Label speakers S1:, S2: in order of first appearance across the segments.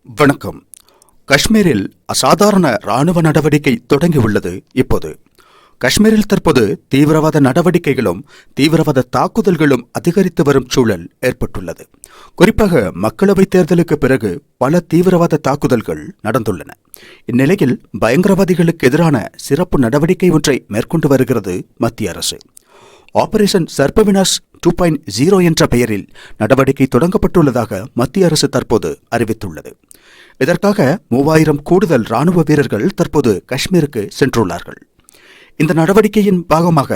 S1: வணக்கம். காஷ்மீரில் அசாதாரண ராணுவ நடவடிக்கை தொடங்கியுள்ளது. இப்போது காஷ்மீரில் தற்போது தீவிரவாத நடவடிக்கைகளும் தீவிரவாத தாக்குதல்களும் அதிகரித்து வரும் சூழல் ஏற்பட்டுள்ளது. குறிப்பாக மக்களவைத் தேர்தலுக்கு பிறகு பல தீவிரவாத தாக்குதல்கள் நடந்துள்ளன. இந்நிலையில் பயங்கரவாதிகளுக்கு எதிரான சிறப்பு நடவடிக்கை ஒன்றை மேற்கொண்டு வருகிறது மத்திய அரசு. ஆபரேஷன் சர்பவினாஷ் 2.0 என்ற பெயரில் நடவடிக்கை தொடங்கப்பட்டுள்ளதாக மத்திய அரசு தற்போது அறிவித்துள்ளது. இதற்காக 3000 கூடுதல் ராணுவ வீரர்கள் தற்போது காஷ்மீருக்கு சென்றுள்ளார்கள். இந்த நடவடிக்கையின் பாகமாக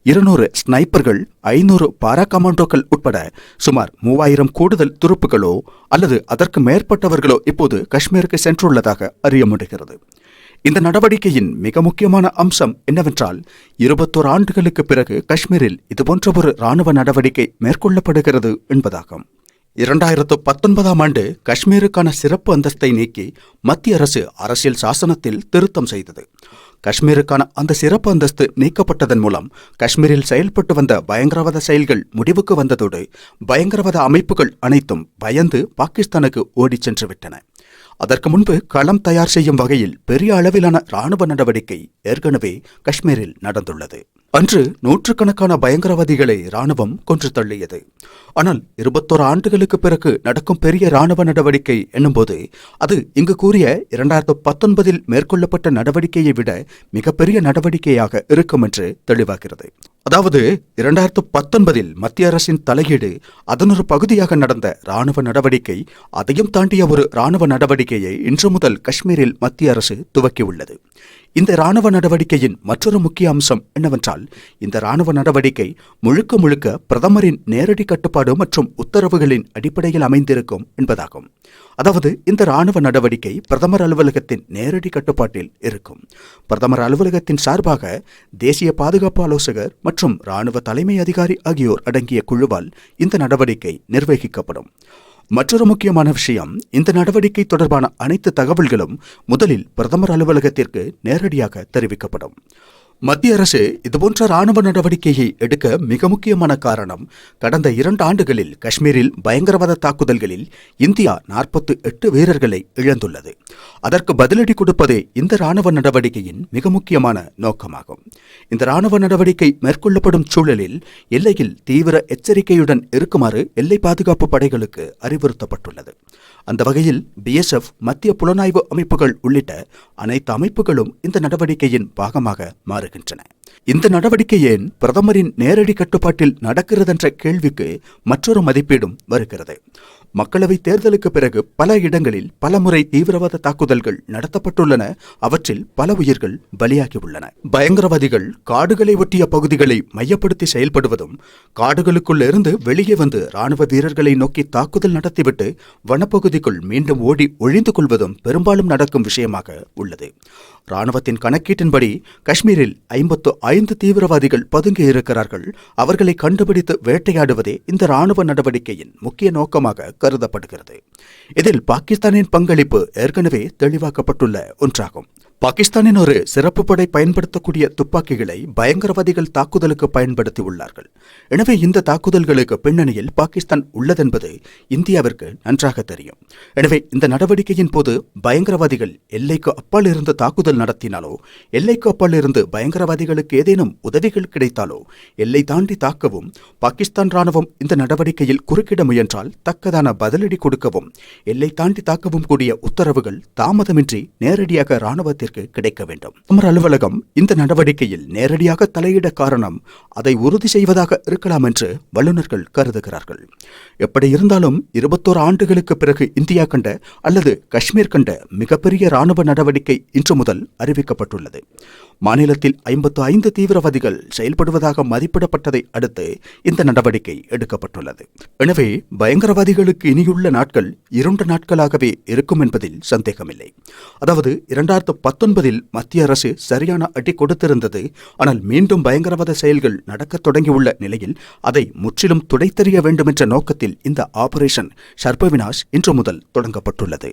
S1: 200 ஸ்னைப்பர்கள், 500 பாரா கமாண்டோக்கள் உட்பட சுமார் 3000 கூடுதல் துருப்புகளோ அல்லது அதற்கு மேற்பட்டவர்களோ இப்போது காஷ்மீருக்கு சென்றுள்ளதாக அறிய முடிகிறது. இந்த நடவடிக்கையின் மிக முக்கியமான அம்சம் என்னவென்றால் 21 ஆண்டுகளுக்கு பிறகு காஷ்மீரில் இதுபோன்ற ஒரு ராணுவ நடவடிக்கை மேற்கொள்ளப்படுகிறது என்பதாகும். 2019ஆம் ஆண்டு காஷ்மீருக்கான சிறப்பு அந்தஸ்தை நீக்கி மத்திய அரசு அரசியல் சாசனத்தில் திருத்தம் செய்தது. காஷ்மீருக்கான அந்த சிறப்பு அந்தஸ்து நீக்கப்பட்டதன் மூலம் காஷ்மீரில் செயல்பட்டு வந்த பயங்கரவாத செயல்கள் முடிவுக்கு வந்ததோடு பயங்கரவாத அமைப்புகள் அனைத்தும் பயந்து பாகிஸ்தானுக்கு ஓடிச் சென்று விட்டன. அதற்கு முன்பு களம் தயார் செய்யும் வகையில் பெரிய அளவிலான ராணுவ நடவடிக்கை ஏற்கனவே காஷ்மீரில் நடந்துள்ளது. அன்று நூற்றுக்கணக்கான பயங்கரவாதிகளை ராணுவம் கொன்று தள்ளியது. ஆனால் 21 ஆண்டுகளுக்கு பிறகு நடக்கும் பெரிய ராணுவ நடவடிக்கை என்னும்போது அது இங்கு கூறிய 2019இல் மேற்கொள்ளப்பட்ட நடவடிக்கையை விட மிகப்பெரிய நடவடிக்கையாக இருக்கும் என்று தெளிவாகிறது. அதாவது 2019இல் மத்திய அரசின் தலையீடு அதன் ஒரு பகுதியாக நடந்த ராணுவ நடவடிக்கை, அதையும் தாண்டிய ஒரு ராணுவ நடவடிக்கையை இன்று முதல் காஷ்மீரில் மத்திய அரசு துவக்கியுள்ளது. இந்த ராணுவ நடவடிக்கையின் மற்றொரு முக்கிய அம்சம் என்னவென்றால் இந்த ராணுவ நடவடிக்கை முழுக்க முழுக்க பிரதமரின் நேரடி கட்டுப்பாடு மற்றும் உத்தரவுகளின் அடிப்படையில் அமைந்திருக்கும் என்பதாகும். அதாவது இந்த ராணுவ நடவடிக்கை பிரதமர் அலுவலகத்தின் நேரடி கட்டுப்பாட்டில் இருக்கும். பிரதமர் அலுவலகத்தின் சார்பாக தேசிய பாதுகாப்பு ஆலோசகர் மற்றும் ராணுவ தலைமை அதிகாரி ஆகியோர் அடங்கிய குழுவால் இந்த நடவடிக்கை நிர்வகிக்கப்படும். மற்றொரு முக்கியமான விஷயம், இந்த நடவடிக்கை தொடர்பான அனைத்து தகவல்களும் முதலில் பிரதமர் அலுவலகத்திற்கு நேரடியாக தெரிவிக்கப்படும். மத்திய அரசு இதுபோன்ற ராணுவ நடவடிக்கையை எடுக்க மிக முக்கியமான காரணம், கடந்த 2 ஆண்டுகளில் காஷ்மீரில் பயங்கரவாத தாக்குதல்களில் இந்தியா 48 வீரர்களை இழந்துள்ளது. அதற்கு பதிலடி கொடுப்பதே இந்த ராணுவ நடவடிக்கையின் மிக முக்கியமான நோக்கமாகும். இந்த ராணுவ நடவடிக்கை மேற்கொள்ளப்படும் சூழலில் எல்லையில் தீவிர எச்சரிக்கையுடன் இருக்குமாறு எல்லை பாதுகாப்பு படைகளுக்கு அறிவுறுத்தப்பட்டுள்ளது. அந்த வகையில் BSF, மத்திய புலனாய்வு அமைப்புகள் உள்ளிட்ட அனைத்து அமைப்புகளும் இந்த நடவடிக்கையின் பாகமாக மாறுகின்றன. இந்த நடவடிக்கை ஏன் பிரதமரின் நேரடி கட்டுப்பாட்டில் நடக்கிறதென்ற கேள்விக்கு மற்றொரு மதிப்பீடும் வருகிறது. மக்களவை தேர்தலுக்கு பிறகு பல இடங்களில் பல முறை தீவிரவாத தாக்குதல்கள் நடத்தப்பட்டுள்ளன. அவற்றில் பல உயிர்கள் பலியாகியுள்ளன. பயங்கரவாதிகள் காடுகளை ஒட்டிய பகுதிகளை மையப்படுத்தி செயல்படுவதும், காடுகளுக்குள் இருந்து வெளியே வந்து ராணுவ வீரர்களை நோக்கி தாக்குதல் நடத்திவிட்டு வனப்பகுதிக்குள் மீண்டும் ஓடி ஒழிந்து கொள்வதும் பெரும்பாலும் நடக்கும் விஷயமாக உள்ளது. ராணுவத்தின் கணக்கீட்டின்படி காஷ்மீரில் 55 தீவிரவாதிகள் பதுங்கி இருக்கிறார்கள். அவர்களை கண்டுபிடித்து வேட்டையாடுவதே இந்த ராணுவ நடவடிக்கையின் முக்கிய நோக்கமாக கருதப்படுகிறது. இதில் பாகிஸ்தானின் பங்களிப்பு ஏற்கனவே தெளிவாக்கப்பட்டுள்ள ஒன்றாகும். பாகிஸ்தானின் ஒரு சிறப்பு படை பயன்படுத்தக்கூடிய துப்பாக்கிகளை பயங்கரவாதிகள் தாக்குதலுக்கு பயன்படுத்தியுள்ளார்கள். எனவே இந்த தாக்குதல்களுக்கு பின்னணியில் பாகிஸ்தான் உள்ளதென்பது இந்தியாவிற்கு நன்றாக தெரியும். எனவே இந்த நடவடிக்கையின் போது பயங்கரவாதிகள் எல்லைக்கு அப்பால் இருந்து தாக்குதல் நடத்தினாலோ, எல்லைக்கு அப்பால் இருந்து பயங்கரவாதிகளுக்கு ஏதேனும் உதவிகள் கிடைத்தாலோ எல்லை தாண்டி தாக்கவும் பாகிஸ்தான் ராணுவம் இந்த நடவடிக்கையில் குறுக்கிட முயன்றால் தக்கதான பதிலடி கொடுக்கவும் எல்லை தாண்டி தாக்கவும் கூடிய உத்தரவுகள் தாமதமின்றி நேரடியாக ராணுவத்திற்கு கிடைக்க வேண்டும். பிரதமர் அலுவலகம் இந்த நடவடிக்கையில் நேரடியாக தலையிட காரணம் அதை உறுதி செய்வதாக இருக்கலாம் என்று வல்லுநர்கள் கருதுகிறார்கள். எப்படி இருந்தாலும் 21 ஆண்டுகளுக்கு பிறகு இந்தியா கண்ட அல்லது காஷ்மீர் கண்ட மிகப்பெரிய ராணுவ நடவடிக்கை இன்று முதல் அறிவிக்கப்பட்டுள்ளது. மாநிலத்தில் 55 தீவிரவாதிகள் செயல்படுவதாக மதிப்பிடப்பட்டதை அடுத்து இந்த நடவடிக்கை எடுக்கப்பட்டுள்ளது. எனவே பயங்கரவாதிகளுக்கு இனியுள்ள நாட்கள் 2 நாட்களாகவே இருக்கும் என்பதில் சந்தேகமில்லை. அதாவது 2019இல் மத்திய அரசு சரியான அடி கொடுத்திருந்தது. ஆனால் மீண்டும் பயங்கரவாத செயல்கள் நடக்கத் தொடங்கியுள்ள நிலையில் அதை முற்றிலும் துடைத்தெறிய வேண்டும் என்ற நோக்கத்தில் இந்த ஆபரேஷன் சர்பவினாஷ் இன்று முதல் தொடங்கப்பட்டுள்ளது.